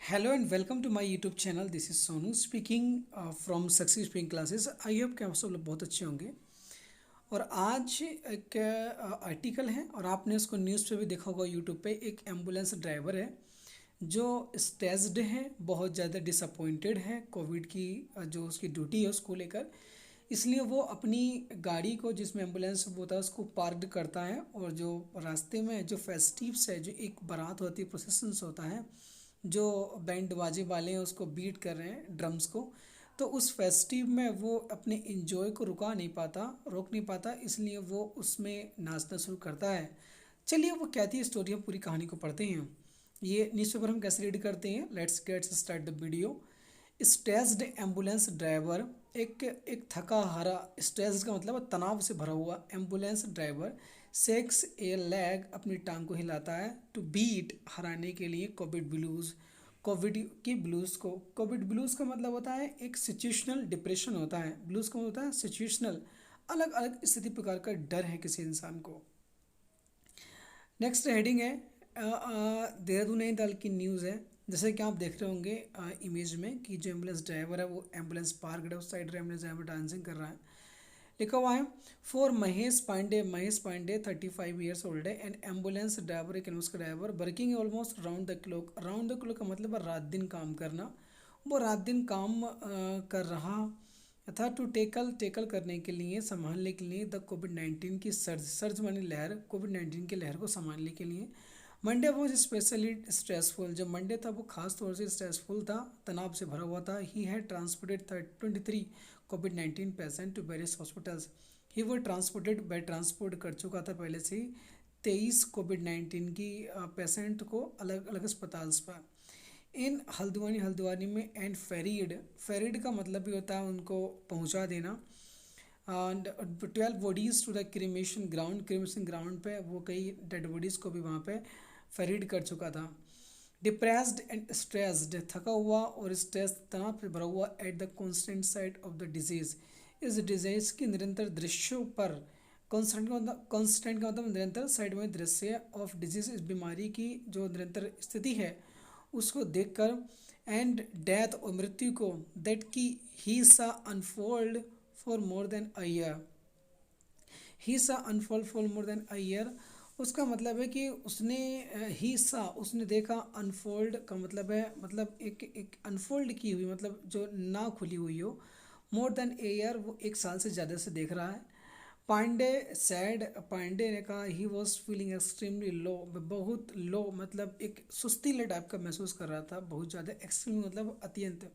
Hello and welcome to my YouTube channel. This is Sonu speaking from success speaking classes. I hope कि आप सब लोग बहुत अच्छे होंगे। और आज एक आर्टिकल है और आपने उसको न्यूज़ पे भी देखा होगा यूट्यूब पे। एक एम्बुलेंस ड्राइवर है जो स्ट्रेस्ड है, बहुत ज़्यादा डिसअपॉइंटेड है कोविड की जो उसकी ड्यूटी है उसको लेकर। इसलिए वो अपनी गाड़ी को जिसमें एम्बुलेंस होता है उसको पार्कड करता है और जो रास्ते में जो फेस्टिव्स है, जो एक बारात होती है, प्रोसेसन्स होता है, जो बैंड बाजे वाले हैं उसको बीट कर रहे हैं ड्रम्स को। तो उस फेस्टिव में वो अपने इंजॉय को रोक नहीं पाता, इसलिए वो उसमें नाचना शुरू करता है। चलिए वो कहती है स्टोरी, हम पूरी कहानी को पढ़ते हैं। ये न्यूज़पेपर हम कैसे रीड करते हैं, let's get start the video. Stressed ambulance driver, एक एक थका हारा, स्ट्रेस का मतलब तनाव से भरा हुआ एम्बुलेंस ड्राइवर सेक्स ए लैग, अपनी टांग को हिलाता है टू बीट, हराने के लिए कोविड ब्लूज, कोविड की ब्लूज को। कोविड ब्लूज का मतलब होता है एक सिचुएशनल डिप्रेशन होता है, ब्लूज का मतलब होता है सिचुएशनल, अलग अलग स्थिति प्रकार का डर है किसी इंसान को। नेक्स्ट हेडिंग है देहरादून नई दल की न्यूज़ है। जैसे कि आप देख रहे होंगे इमेज में कि जो एम्बुलेंस ड्राइवर है वो एम्बुलेंस पार्क है, उस साइड एम्बुलेंस ड्राइवर डांसिंग कर रहा है। लिखा हुआ है for Mahesh Pandey 35 years old है एंड एम्बुलेंस ड्राइवर, एक एम्बुलेंस का driver working almost round the clock का मतलब रात दिन काम करना। वो रात दिन काम कर रहा था टू टेकल करने के लिए, संभालने के लिए द कोविड 19 की सर्ज मानी लहर, कोविड 19 की लहर को संभालने के लिए। मंडे वॉज स्पेशली स्ट्रेसफुल, जब मंडे था वो खास तौर से स्ट्रेसफुल था, तनाव से भरा हुआ था। He had transported 23 covid 19 patient to various hospitals. He वो ट्रांसपोर्टेड बाय ट्रांसपोर्ट कर चुका था पहले से ही 23 कोविड 19 की पेशेंट को अलग अलग अस्पताल पर। इन हल्द्वानी में एंड फेरिड का मतलब भी होता है उनको पहुंचा देना। And 12 bodies to the cremation ground पे वो कई डेड बॉडीज़ को भी वहाँ पे फेरिड कर चुका था। डिप्रेस्ड एंड स्ट्रेस्ड, थका हुआ और स्ट्रेस तनाव से भरा हुआ at the constant site of the disease, इस डिजीज की निरंतर दृश्यों पर। कॉन्स्टेंट का मतलब निरंतर, साइड में दृश्य ऑफ डिजीज, इस बीमारी की जो निरंतर स्थिति है उसको देखकर। एंड डेथ और मृत्यु को, दैट की he saw unfold for more than a year, he saw unfold for more than a year. उसका मतलब है कि उसने ही सा उसने देखा, अनफोल्ड का मतलब है मतलब एक अनफोल्ड की हुई, मतलब जो ना खुली हुई हो। मोर देन ए ईयर, वो एक साल से ज़्यादा से देख रहा है। पांडे ने कहा he was feeling extremely low, बहुत लो मतलब एक सुस्तीले टाइप का महसूस कर रहा था, बहुत ज़्यादा, एक्सट्रीम मतलब अत्यंत।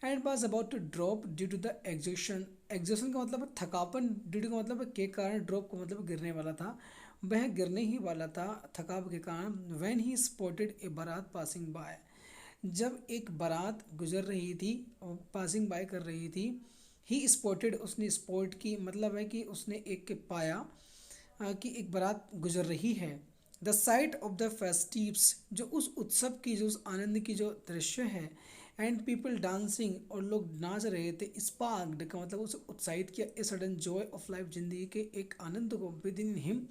And was about to drop due to the exhaustion, exhaustion का मतलब थकापन, ड्यू टू का मतलब के कारण, ड्रॉप का मतलब गिरने वाला था, वह गिरने ही वाला था थकाप के कारण। व्हेन ही स्पॉटेड ए बारात पासिंग बाय, जब एक बारात गुजर रही थी और पासिंग बाय कर रही थी। ही स्पॉटेड, उसने स्पॉट की मतलब है कि उसने एक पाया कि एक बारात गुजर रही है। The site of the festives, जो उस उत्सव की, जो उस आनंद की जो दृश्य है। एंड पीपल डांसिंग, और लोग नाच रहे थे। स्पार्क्ड का मतलब उसे उत्साहित किया, a sudden Joy of life, जिंदगी के एक आनंद को विद इन हिम,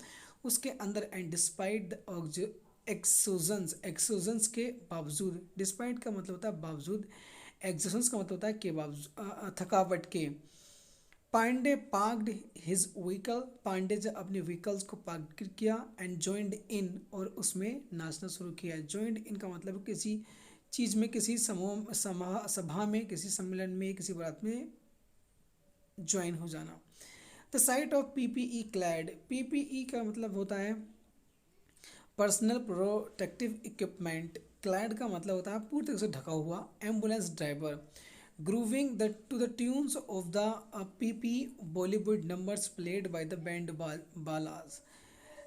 उसके अंदर। एंड डिस्पाइट द एक्सोजन्स के बावजूद, डिस्पाइट का मतलब होता है बावजूद, एक्सोजन्स का मतलब होता है के बावजूद, थकावट के। Pandey parked his vehicle, Pandey जब अपने व्हीकल्स को पार्क किया। एंड जॉइंड इन, और उसमें नाचना शुरू किया। जॉइंड इन का मतलब किसी चीज़ में, किसी समूह सभा में, किसी सम्मेलन में, किसी बारात में ज्वाइन हो जाना। The site of PPE clad, PPE का मतलब होता है पर्सनल प्रोटेक्टिव इक्विपमेंट। क्लैड का मतलब होता है पूरी तरह से ढका हुआ। Ambulance driver grooving the to the tunes of the peppy Bollywood numbers played by the band बालाज।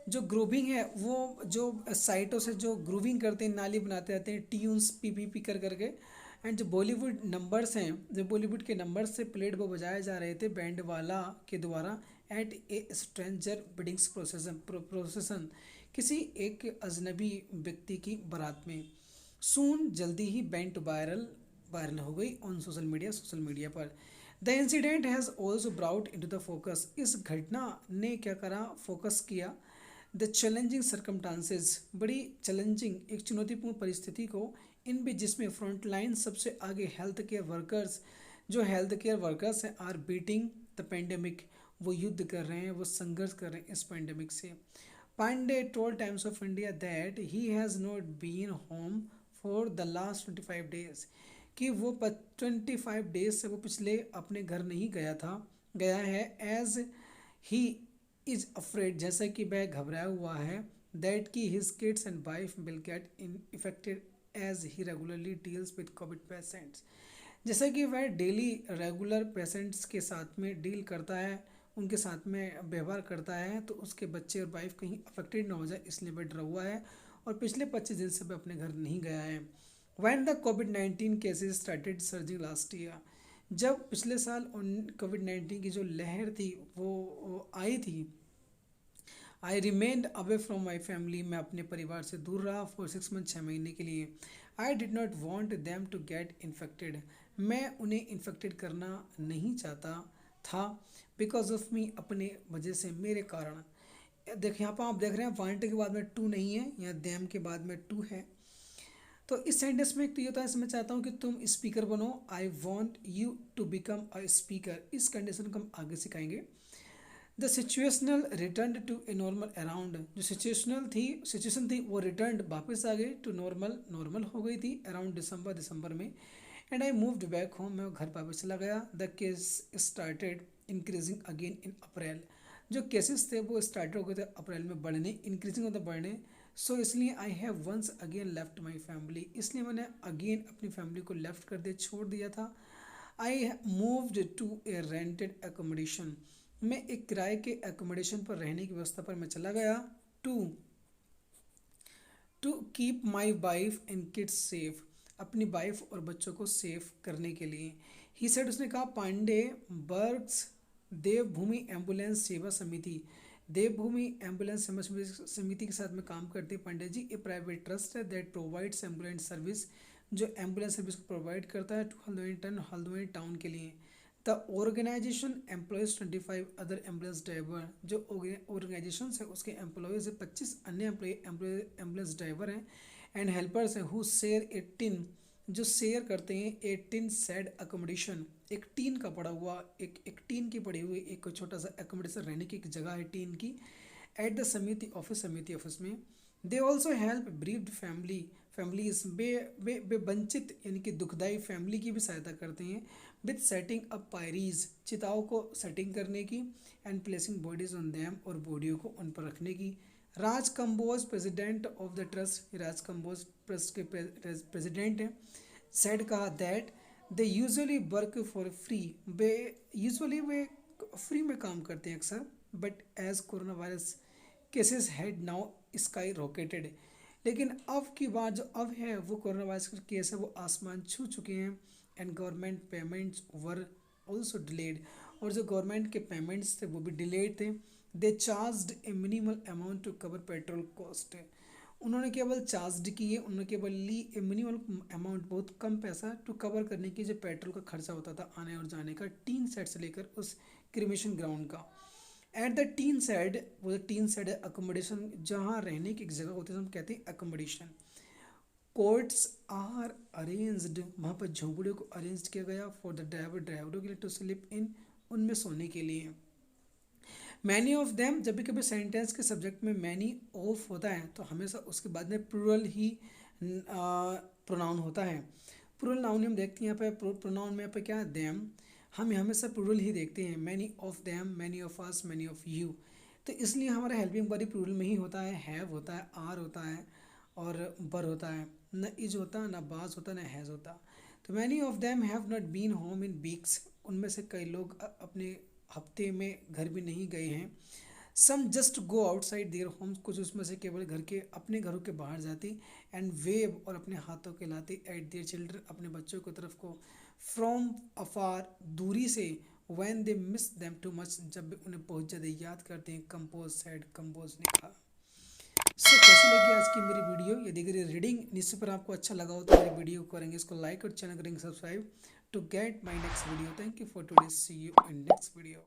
जो ग्रूविंग है वो जो साइटों से जो ग्रूविंग करते हैं, नाली बनाते रहते हैं, ट्यून्स पी पी पी कर करके। एंड जो बॉलीवुड नंबर्स हैं, जो बॉलीवुड के नंबर्स से प्लेट वो बजाए जा रहे थे बैंड वाला के द्वारा। At a stranger weddings procession, किसी एक अजनबी व्यक्ति की बारात में। सून, जल्दी ही बैंड वायरल हो गई ऑन सोशल मीडिया पर। The incident has also brought into the focus, इस घटना ने क्या करा, फोकस किया। द चैलेंजिंग सर्कमटांसेस, बड़ी चैलेंजिंग एक चुनौतीपूर्ण परिस्थिति को, इन भी जिसमें फ्रंट लाइन सबसे आगे हेल्थ केयर वर्कर्स, जो हेल्थ केयर वर्कर्स हैं, आर बीटिंग द पेंडेमिक, वो युद्ध कर रहे हैं, वो संघर्ष कर रहे हैं इस पेंडेमिक से। Pandey told Times of India that he has not been home for the last 25 days, कि वो 25 days से वो पिछले अपने घर नहीं गया है, एज ही इज अफ्रेड, जैसा कि वह घबराया हुआ है, दैट कि his kids and wife will get in affected as he regularly deals with covid patients, जैसा कि वह डेली रेगुलर पेशेंट्स के साथ में डील करता है, उनके साथ में व्यवहार करता है, तो उसके बच्चे और वाइफ कहीं अफेक्टेड ना हो जाए, इसलिए वह डरा हुआ है और पिछले 25 दिन से वह अपने घर नहीं गया है। When the COVID-19 cases started surging last year, जब पिछले साल कोविड-19 की जो लहर थी वो आई थी, आई remained away from my family, मैं अपने परिवार से दूर रहा फॉर 6 months, 6 महीने के लिए। I did not want them to get infected, मैं उन्हें इन्फेक्टेड करना नहीं चाहता था, बिकॉज ऑफ मी, अपने वजह से, मेरे कारण। देख यहाँ पर आप देख रहे हैं वांट के बाद में टू नहीं है, यहाँ देम के बाद में टू है। तो इस सेंटेंस में एक तो ये होता है, मैं चाहता हूँ कि तुम स्पीकर बनो, I want you to become a speaker, इस कंडीशन को हम आगे सिखाएंगे। The situational return to a normal around, जो सिचुएशन थी वो रिटर्न वापस आ गई टू नॉर्मल हो गई थी अराउंड दिसंबर में। And I moved back home, मैं घर वापस चला गया। The case started increasing again in April, जो केसेस थे वो स्टार्ट हो गए थे अप्रैल में बढ़ने, इंक्रीजिंग होता बढ़ने। सो इसलिए I have once again left my family, इसलिए मैंने अगेन अपनी फैमिली को लेफ्ट कर दिया, छोड़ दिया था। I moved to a rented accommodation, मैं एक किराए के एकोमोडेशन पर रहने की व्यवस्था पर मैं चला गया। To keep my wife and kids safe, अपनी वाइफ और बच्चों को सेफ करने के लिए। ही सेड, उसने कहा, पांडे वर्क्स देवभूमि एम्बुलेंस सेवा समिति, देवभूमि एम्बुलेंस समिति के साथ में काम करते हैं Pandey ji. A private trust है दैट प्रोवाइड्स एम्बुलेंस सर्विस, जो एम्बुलेंस सर्विस को प्रोवाइड करता है टू हल्द्वानी टाउन के लिए। The organisation employs 25 other ambulance driver, जो ऑर्गेनाइजेशन है उसके एम्प्लॉयज़ है 25 अन्य एम्बुलेंस ड्राइवर हैं एंड हेल्पर्स हैं, हु शेयर 18, जो शेयर करते हैं 18 सेड अकोमोडेशन, एक टीन का पड़ा हुआ, एक टीन की पड़ी हुई एक छोटा सा अकोमोडेशन, रहने की एक जगह है टीन की, एट द समिति ऑफिस में। They also help bereaved families, बे वंचित यानी कि दुखदाई फैमिली की भी सहायता करते हैं, विद सेटिंग अप पायरीज, चिताओं को सेटिंग करने की, and placing bodies on them, और बॉडियों को उन पर रखने की। Raj Kamboj president of the trust, Raj Kamboj trust के प्रेसिडेंट हैं, सेड, कहा, that they usually work for free, वे फ्री में काम करते हैं अक्सर, but as coronavirus cases had now skyrocketed, लेकिन अब की बात जो अब है वो कोरोना वायरस के केस है वो आसमान छू चुके हैं, and government payments were also delayed, और जो गवर्नमेंट के पेमेंट्स थे वो भी डिलेड थे। They charged a minimal amount to cover petrol cost, उन्होंने केवल चार्ज की है, उन्होंने केवल ली ए मिनिमल अमाउंट, बहुत कम पैसा, टू कवर करने की जो पेट्रोल का खर्चा होता था आने और जाने का, टीन सेट से लेकर उस क्रिमेशन ग्राउंड का। एट द टीन सेड, वो टीन सेड है अकोमोडेशन, जहाँ रहने की एक जगह होती है हम कहते हैं अकोमोडेशन। कोर्ट्स आर अरेंज्ड, वहाँ पर झोंपड़ियों को अरेंज किया गया फॉर द ड्राइवरों के लिए टू स्लिप इन, उनमें सोने के लिए। मैनी ऑफ देम, जब भी कभी सेंटेंस के सब्जेक्ट में मैनी ऑफ होता है तो हमेशा उसके बाद में प्लूरल ही प्रोनाउन होता है। प्लूरल नाउन हम देखते हैं यहाँ पे, प्रोनाउन में यहाँ पे क्या है, देम, हम हमेशा प्लूरल ही देखते हैं, many of them, many of us, many of you, तो इसलिए हमारा हेल्पिंग वर्ब प्लूरल में ही होता है, हैव होता है, आर होता है और बर होता है, न इज होता, न बाज होता, न हैज़ होता। तो many of them have not been home in weeks, उनमें से कई लोग अपने हफ्ते में घर भी नहीं गए हैं। Some just go outside their homes, कुछ उसमें से केवल घर के अपने घरों के बाहर जाती, एंड वेव, और अपने हाथों के लाती, एट देयर चिल्ड्रन, अपने बच्चों की तरफ को, फ्रॉम अफार, दूरी से, when they miss them too much, जब उन्हें बहुत ज़्यादा याद करते हैं, कंपोज सेड, कंपोज ने कहा। सो कैसी लगी आज की मेरी वीडियो, यदि अगर रीडिंग निश्चित पर आपको अच्छा लगा हो तो मेरी वीडियो को करेंगे इसको लाइक और चैनल करेंगे subscribe to get my next video. Thank you for today, see you in next video.